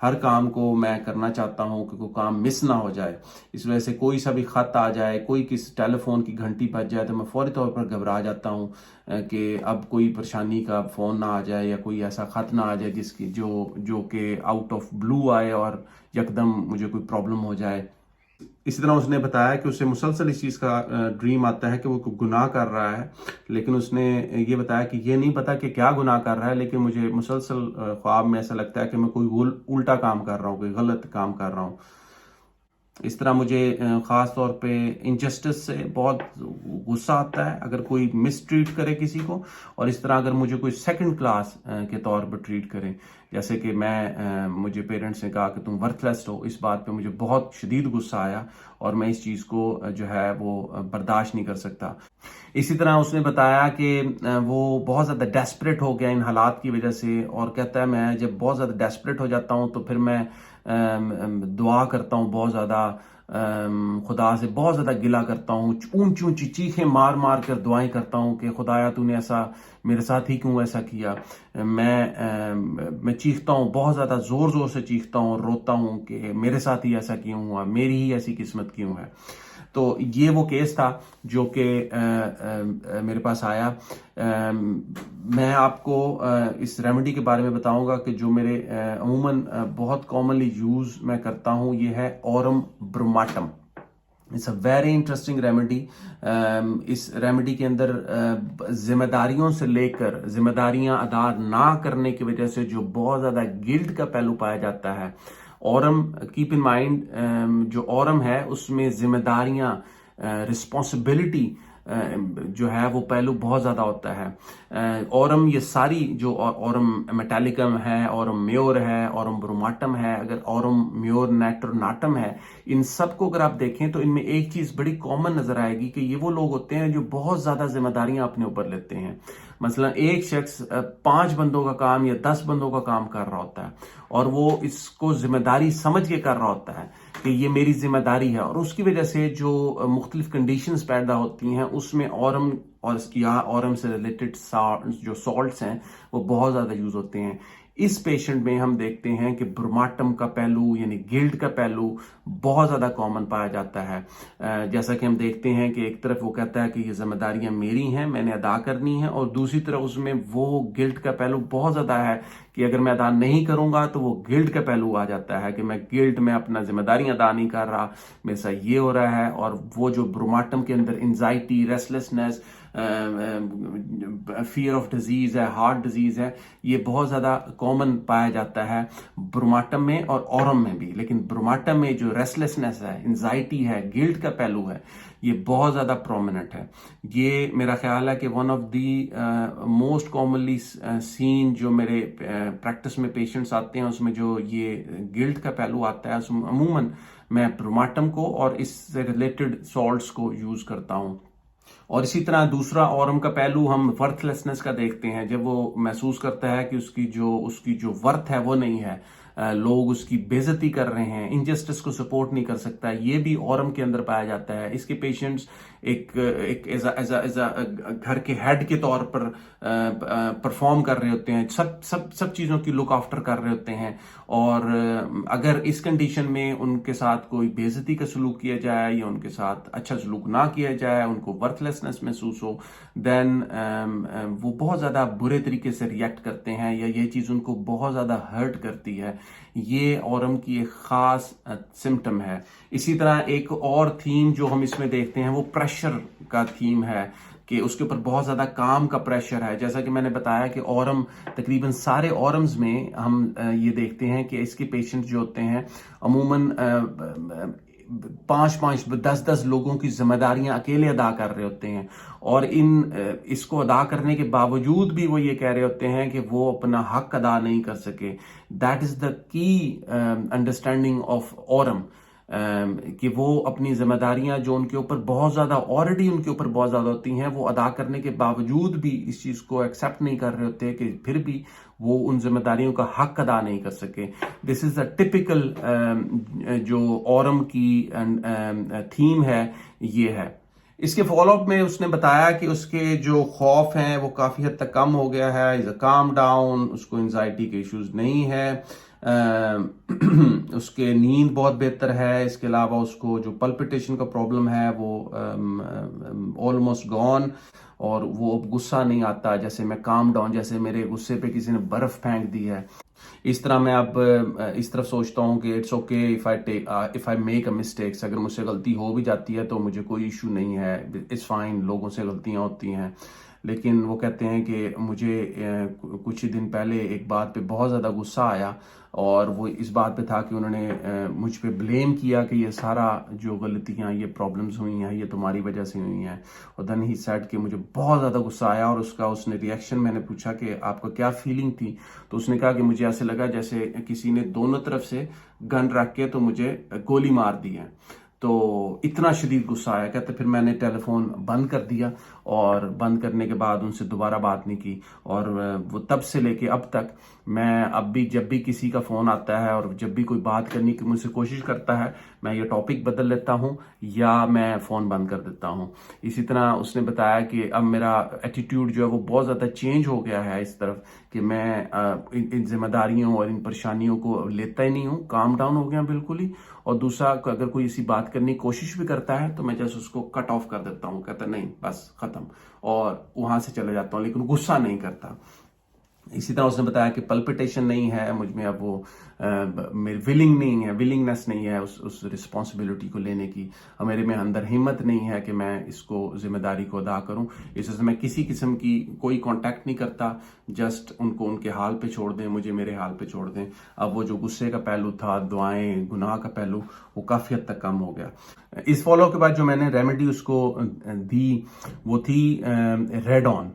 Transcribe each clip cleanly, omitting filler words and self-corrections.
ہر کام کو میں کرنا چاہتا ہوں کہ کوئی کام مس نہ ہو جائے. اس وجہ سے کوئی سا بھی خط آ جائے, کوئی کسی ٹیلی فون کی گھنٹی بج جائے تو میں فوری طور پر گھبرا جاتا ہوں کہ اب کوئی پریشانی کا فون نہ آ جائے یا کوئی ایسا خط نہ آ جائے جس کی جو کہ آؤٹ آف بلو آئے اور یکدم مجھے کوئی پرابلم ہو جائے. اسی طرح اس نے بتایا کہ اسے مسلسل اس چیز کا ڈریم آتا ہے کہ وہ گناہ کر رہا ہے, لیکن اس نے یہ بتایا کہ یہ نہیں پتا کہ کیا گناہ کر رہا ہے, لیکن مجھے مسلسل خواب میں ایسا لگتا ہے کہ میں کوئی الٹا کام کر رہا ہوں, کوئی غلط کام کر رہا ہوں. اس طرح مجھے خاص طور پہ انجسٹس سے بہت غصہ آتا ہے اگر کوئی مس ٹریٹ کرے کسی کو, اور اس طرح اگر مجھے کوئی سیکنڈ کلاس کے طور پر ٹریٹ کرے, جیسے کہ مجھے پیرنٹس نے کہا کہ تم ورتھ لیس ہو. اس بات پہ مجھے بہت شدید غصہ آیا اور میں اس چیز کو جو ہے وہ برداشت نہیں کر سکتا. اسی طرح اس نے بتایا کہ وہ بہت زیادہ ڈیسپریٹ ہو گیا ان حالات کی وجہ سے, اور کہتا ہے میں جب بہت زیادہ ڈیسپریٹ ہو جاتا ہوں تو پھر میں دعا کرتا ہوں بہت زیادہ, خدا سے بہت زیادہ گلہ کرتا ہوں, اونچی اونچی چیخیں مار مار کر دعائیں کرتا ہوں کہ خدایا تو نے ایسا میرے ساتھ ہی کیوں ایسا کیا. میں چیختا ہوں, بہت زیادہ زور زور سے چیختا ہوں اور روتا ہوں کہ میرے ساتھ ہی ایسا کیوں ہوا, میری ہی ایسی قسمت کیوں ہے. تو یہ وہ کیس تھا جو کہ میرے پاس آیا. میں آپ کو اس ریمیڈی کے بارے میں بتاؤں گا کہ جو میرے عموماً بہت کامنلی یوز میں کرتا ہوں, یہ ہے aurum bromatum. It's a very interesting remedy. اس ریمیڈی کے اندر ذمہ داریوں سے لے کر ذمہ داریاں ادا نہ کرنے کی وجہ سے جو بہت زیادہ گلٹ کا پہلو پایا جاتا ہے, اورم کیپ ان مائنڈ جو اورم ہے اس میں ذمہ داریاں, رسپانسبلٹی جو ہے وہ پہلو بہت زیادہ ہوتا ہے. اورم یہ ساری جو اورم میٹالکم ہے, اورم میور ہے, اورم بروماٹم ہے, اگر اورم میور نیٹرناٹم ہے, ان سب کو اگر آپ دیکھیں تو ان میں ایک چیز بڑی کامن نظر آئے گی کہ یہ وہ لوگ ہوتے ہیں جو بہت زیادہ ذمہ داریاں اپنے اوپر لیتے ہیں. مثلا ایک شخص 5 بندوں کا کام یا 10 بندوں کا کام کر رہا ہوتا ہے اور وہ اس کو ذمہ داری سمجھ کے کر رہا ہوتا ہے کہ یہ میری ذمہ داری ہے, اور اس کی وجہ سے جو مختلف کنڈیشنز پیدا ہوتی ہیں اس میں اورم اور اس کی اورم سے ریلیٹڈ جو سالٹس ہیں وہ بہت زیادہ یوز ہوتے ہیں. اس پیشنٹ میں ہم دیکھتے ہیں کہ بروماٹم کا پہلو یعنی گلٹ کا پہلو بہت زیادہ کامن پایا جاتا ہے. جیسا کہ ہم دیکھتے ہیں کہ ایک طرف وہ کہتا ہے کہ یہ ذمہ داریاں میری ہیں, میں نے ادا کرنی ہیں, اور دوسری طرف اس میں وہ گلٹ کا پہلو بہت زیادہ ہے کہ اگر میں ادا نہیں کروں گا تو وہ گلٹ کا پہلو آ جاتا ہے کہ میں اپنا ذمہ داریاں ادا نہیں کر رہا, میرے ساتھ یہ ہو رہا ہے. اور وہ جو بروماٹم کے اندر انزائٹی, ریسٹلیسنس, فیئر آف ڈیزیز ہے, ہارٹ ڈیزیز ہے, یہ بہت زیادہ کامن پایا جاتا ہے بروماٹم میں اور اورم میں بھی. لیکن بروماٹم میں جو ریسٹلیسنس ہے, انزائٹی ہے, گلٹ کا پہلو ہے, یہ بہت زیادہ پرومیننٹ ہے. یہ میرا خیال ہے کہ one of the most commonly seen جو میرے پریکٹس میں پیشنٹس آتے ہیں اس میں جو یہ گلٹ کا پہلو آتا ہے, اس میں عموماً میں بروماٹم کو اور اس سے ریلیٹڈ سالٹس کو یوز کرتا ہوں. اور اسی طرح دوسرا اورم کا پہلو ہم ورتھ لیسنس کا دیکھتے ہیں, جب وہ محسوس کرتا ہے کہ اس کی جو ورتھ ہے وہ نہیں ہے, لوگ اس کی بے عزتی کر رہے ہیں, انجسٹس کو سپورٹ نہیں کر سکتا, یہ بھی اورم کے اندر پایا جاتا ہے. اس کے پیشنٹس ایک گھر کے ہیڈ کے طور پر پرفارم کر رہے ہوتے ہیں, سب چیزوں کی لک آفٹر کر رہے ہوتے ہیں, اور اگر اس کنڈیشن میں ان کے ساتھ کوئی بے عزتی کا سلوک کیا جائے یا ان کے ساتھ اچھا سلوک نہ کیا جائے, ان کو ورتھ لیسنس محسوس ہو, دین وہ بہت زیادہ برے طریقے سے ریئیکٹ کرتے ہیں یا یہ چیز ان کو بہت زیادہ ہرٹ کرتی ہے. یہ اورم کی ایک خاص سمٹم ہے. اسی طرح ایک اور تھیم جو ہم اس میں دیکھتے ہیں وہ پریشر کا تھیم ہے کہ اس کے اوپر بہت زیادہ کام کا پریشر ہے. جیسا کہ میں نے بتایا کہ اورم تقریباً سارے اورمز میں ہم یہ دیکھتے ہیں کہ اس کے پیشنٹ جو ہوتے ہیں عموماً 5-5 10-10 لوگوں کی ذمہ داریاں اکیلے ادا کر رہے ہوتے ہیں, اور اس کو ادا کرنے کے باوجود بھی وہ یہ کہہ رہے ہوتے ہیں کہ وہ اپنا حق ادا نہیں کر سکے. دیٹ از دا کی انڈرسٹینڈنگ آف اورم, کہ وہ اپنی ذمہ داریاں جو ان کے اوپر بہت زیادہ آلریڈی ان کے اوپر بہت زیادہ ہوتی ہیں وہ ادا کرنے کے باوجود بھی اس چیز کو ایکسیپٹ نہیں کر رہے ہوتے کہ پھر بھی وہ ان ذمہ داریوں کا حق ادا نہیں کر سکے. دس از اے ٹپیکل جو اورم کی تھیم ہے یہ ہے. اس کے فالو اپ میں اس نے بتایا کہ اس کے جو خوف ہیں وہ کافی حد تک کم ہو گیا ہے، از اے کام ڈاؤن، اس کو انزائٹی کے ایشوز نہیں ہے، اس کے نیند بہت بہتر ہے، اس کے علاوہ اس کو جو پلپیٹیشن کا پرابلم ہے وہ آلموسٹ گون، اور وہ اب غصہ نہیں آتا، جیسے میں کام ڈاؤن، جیسے میرے غصے پہ کسی نے برف پھینک دی ہے، اس طرح میں اب اس طرف سوچتا ہوں کہ it's okay if I make a mistakes, اگر مجھ سے غلطی ہو بھی جاتی ہے تو مجھے کوئی ایشو نہیں ہے، اٹس فائن، لوگوں سے غلطیاں ہوتی ہیں۔ لیکن وہ کہتے ہیں کہ مجھے کچھ ہی دن پہلے ایک بات پہ بہت زیادہ غصہ آیا، اور وہ اس بات پہ تھا کہ انہوں نے مجھ پہ بلیم کیا کہ یہ سارا جو غلطیاں، یہ پرابلمز ہوئی ہیں، یہ تمہاری وجہ سے ہوئی ہیں، اور دین ہی سیڈ کہ مجھے بہت زیادہ غصہ آیا، اور اس نے ریئیکشن، میں نے پوچھا کہ آپ کا کیا فیلنگ تھی، تو اس نے کہا کہ مجھے ایسے لگا جیسے کسی نے دونوں طرف سے گن رکھ کے تو مجھے گولی مار دی ہے، تو اتنا شدید غصہ آیا۔ کہتے پھر میں نے ٹیلی فون بند کر دیا، اور بند کرنے کے بعد ان سے دوبارہ بات نہیں کی، اور وہ تب سے لے کے اب تک میں اب بھی جب بھی کسی کا فون آتا ہے اور جب بھی کوئی بات کرنے کی مجھ سے کوشش کرتا ہے، میں یہ ٹاپک بدل لیتا ہوں یا میں فون بند کر دیتا ہوں۔ اسی طرح اس نے بتایا کہ اب میرا ایٹیٹیوڈ جو ہے وہ بہت زیادہ چینج ہو گیا ہے اس طرف، کہ میں ان ذمہ داریوں اور ان پریشانیوں کو لیتا ہی نہیں ہوں، کام ڈاؤن ہو گیا بالکل ہی، اور دوسرا اگر کوئی اسی بات کرنے کی کوشش بھی کرتا ہے تو میں جیسے اس کو کٹ آف کر دیتا ہوں، کہتا نہیں بس ختم، اور وہاں سے چلے جاتا ہوں، لیکن غصہ نہیں کرتا۔ اسی طرح اس نے بتایا کہ پلپیٹیشن نہیں ہے مجھ میں، اب وہ میری ولنگنس نہیں ہے اس رسپانسبلٹی کو لینے کی، میرے میں اندر ہمت نہیں ہے کہ میں اس کو ذمہ داری کو ادا کروں، اس وجہ سے میں کسی قسم کی کوئی کانٹیکٹ نہیں کرتا، جسٹ ان کو ان کے حال پہ چھوڑ دیں، مجھے میرے حال پہ چھوڑ دیں۔ اب وہ جو غصے کا پہلو تھا، دعائیں، گناہ کا پہلو، وہ کافی حد تک کم ہو گیا۔ اس فالو کے بعد جو میں نے ریمیڈی اس کو دی وہ تھی ریڈ آن۔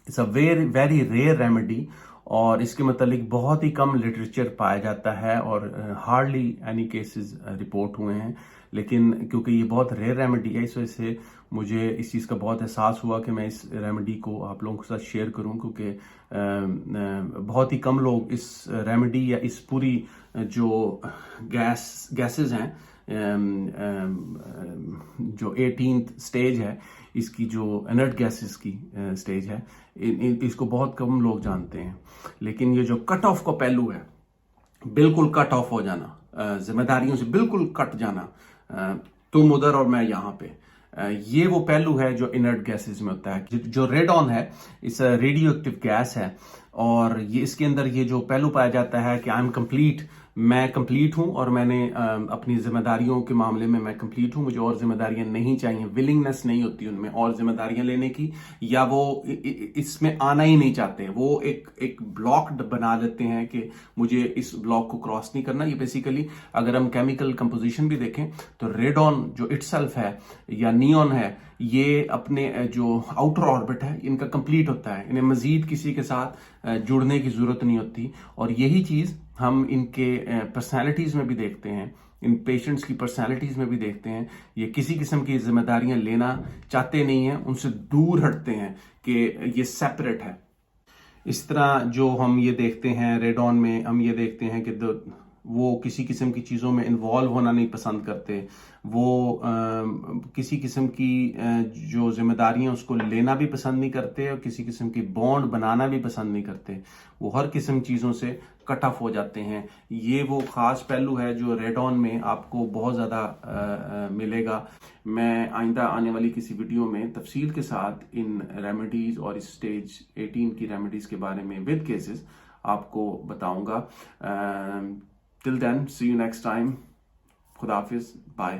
It's a very rare remedy, اور اس کے متعلق بہت ہی کم لٹریچر پایا جاتا ہے، اور ہارڈلی اینی کیسز رپورٹ ہوئے ہیں، لیکن کیونکہ یہ بہت ریئر ریمیڈی ہے، اس وجہ سے مجھے اس چیز کا بہت احساس ہوا کہ میں اس ریمیڈی کو آپ لوگوں کے ساتھ شیئر کروں، کیونکہ بہت ہی کم لوگ اس ریمیڈی یا اس پوری جو گیسز ہیں، جو 18th سٹیج ہے اس کی، جو انرٹ گیسز کی سٹیج ہے، اس کو بہت کم لوگ جانتے ہیں، لیکن یہ جو کٹ آف کا پہلو ہے، بالکل کٹ آف ہو جانا، ذمہ داریوں سے بالکل کٹ جانا، تم ادھر اور میں یہاں پہ، یہ وہ پہلو ہے جو انرٹ گیسز میں ہوتا ہے۔ جو ریڈ آن ہے، اس ریڈیو ایکٹیو گیس ہے، اور یہ اس کے اندر یہ جو پہلو پایا جاتا ہے کہ آئی ایم کمپلیٹ، میں کمپلیٹ ہوں، اور میں نے اپنی ذمہ داریوں کے معاملے میں میں کمپلیٹ ہوں، مجھے اور ذمہ داریاں نہیں چاہیے، ولنگنس نہیں ہوتی ان میں اور ذمہ داریاں لینے کی، یا وہ اس میں آنا ہی نہیں چاہتے، وہ ایک بلاک بنا لیتے ہیں کہ مجھے اس بلاک کو کراس نہیں کرنا۔ یہ بیسیکلی اگر ہم کیمیکل کمپوزیشن بھی دیکھیں تو ریڈ آن جو اٹ سیلف ہے یا نیون ہے، یہ اپنے جو آؤٹر آربٹ ہے ان کا کمپلیٹ ہوتا ہے، انہیں مزید کسی کے ساتھ جڑنے کی ضرورت نہیں ہوتی، اور یہی چیز ہم ان کے پرسنالٹیز میں بھی دیکھتے ہیں، ان پیشنٹس کی پرسنالٹیز میں بھی دیکھتے ہیں، یہ کسی قسم کی ذمہ داریاں لینا چاہتے نہیں ہیں، ان سے دور ہٹتے ہیں کہ یہ سیپریٹ ہے۔ اس طرح جو ہم یہ دیکھتے ہیں ریڈ آن میں، ہم یہ دیکھتے ہیں کہ وہ کسی قسم کی چیزوں میں انوالو ہونا نہیں پسند کرتے، وہ کسی قسم کی جو ذمہ داریاں اس کو لینا بھی پسند نہیں کرتے، اور کسی قسم کی بانڈ بنانا بھی پسند نہیں کرتے، وہ ہر قسم چیزوں سے کٹ آف ہو جاتے ہیں۔ یہ وہ خاص پہلو ہے جو ریڈ آن میں آپ کو بہت زیادہ ملے گا۔ میں آئندہ آنے والی کسی ویڈیو میں تفصیل کے ساتھ ان ریمیڈیز اور اس سٹیج 18 کی ریمیڈیز کے بارے میں ود کیسز آپ کو بتاؤں گا۔ Till then, see you next time. خدا حافظ. Bye.